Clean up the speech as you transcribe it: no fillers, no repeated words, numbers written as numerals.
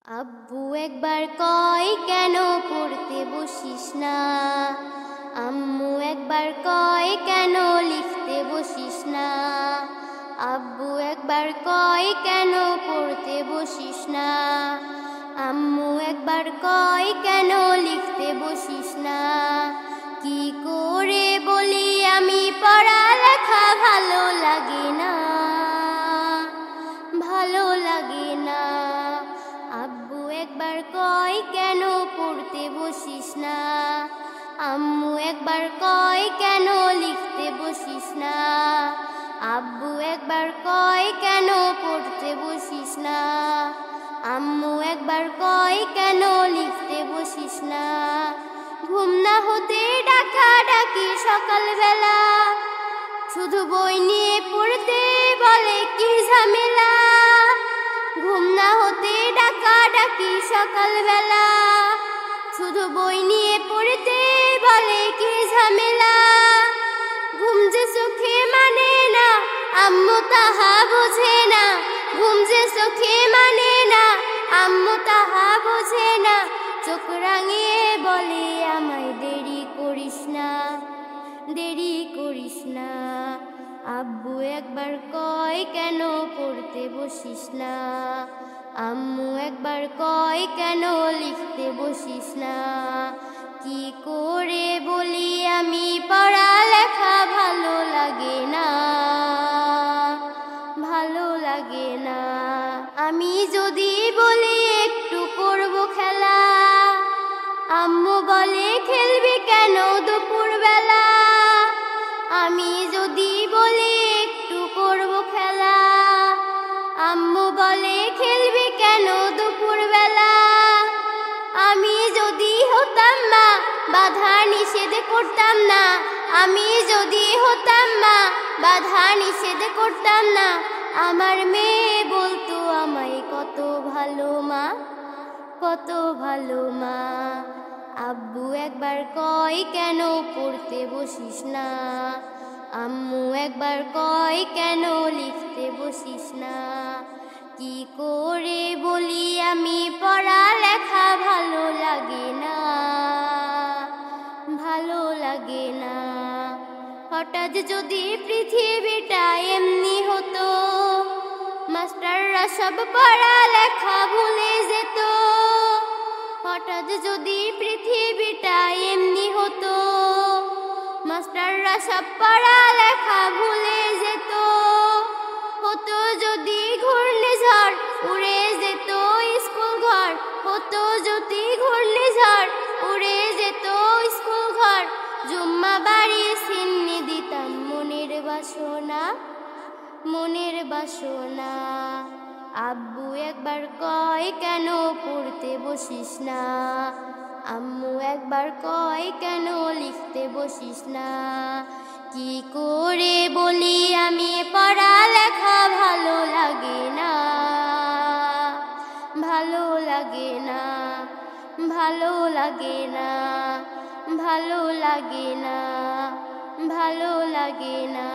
আব্বু একবার কয় কেন পড়তে বসিস না, আম্মু একবার কয় কেন লিখতে বসিস না। আব্বু একবার কয় কেন পড়তে বসিস না, আম্মু একবার কয় কেন লিখতে বসিস না। কি করে বলি আমি পড়ালেখা ভালো লাগে না, ভালো লাগে না। আব্বু একবার কয় কেন পড়তে বসিস না, আম্মু একবার কয় কেন লিখতে বসিস না। আব্বু একবার কয় কেন পড়তে বসিস না, আম্মু একবার কয় কেন লিখতে বসিস না। ঘুম না হতে ডাকা ডাকি সকালবেলা, শুধু বই নিয়ে পড়তে বলে কি ঝামেলা। ঘুম না হতে ডাকা ডাকি সকালবেলা, শুধু বই নিয়ে পড়তে বলে কি ঝামেলা। ঘুম যে চোখে মানে না আম্মু তাহা বোঝে না, ঘুম যে চোখে মানে না আম্মু তাহা বোঝে না। চোখ রাঙিয়ে বলে আমায় দেরি করিস না, দেরি করিস না। আব্বু একবার কয় কেন পড়তে বসিস না, আম্মু একবার কয় কেন লিখতে বসিস না। কি করে বলি আমি পড়ালেখা ভালো লাগে না, ভালো লাগে না। আমি যদি বলি একটু করব খেলা, আম্মু বলে খেলবি কেন দুপুর বেলা। আমি যদি বলি একটু করব খেলা, আম্মু বলে খেলবি কেন দুপুর বেলা। আমি যদি হতাম মা বাধা নিষেধ করতাম না, আমি যদি হতাম মা বাধা নিষেধ করতাম না। আমার মেয়ে বলতো আমায় কত ভালো মা, কত ভালো মা। আব্বু একবার কয় কেন পড়তে বসিস না, আম্মু একবার কয় কেন লিখতে বসিস না। কি করে বলি আমি পড়ালেখা ভালো লাগে না, ভালো লাগে না। হঠাৎ যদি পৃথিবীটা এমনি হতো, মাস্টাররা সব পড়ালেখা ভুলে যেত। হঠাৎ যদি পৃথিবীটা এমনি হতো, মাস্টাররা সব পড়ালেখা ভুলে যেত। হতো যদি ঘূর্ণিঝড় উড়ে যেত স্কুল ঘর, হতো যদি ঘূর্ণিঝড় উড়ে যেত স্কুল ঘর। জুম্মা বাড়ি সিন্নি দিতাম মনের বাসনা, মনের বাসনা। আব্বু একবার কয় কেন পড়তে বসিস না, আম্মু একবার কয় কেন লিখতে বসিস না। কি করে বলি আমি পড়ালেখা ভালো লাগে না, ভালো লাগে না, ভালো লাগে না, ভালো লাগে না, ভালো লাগে না।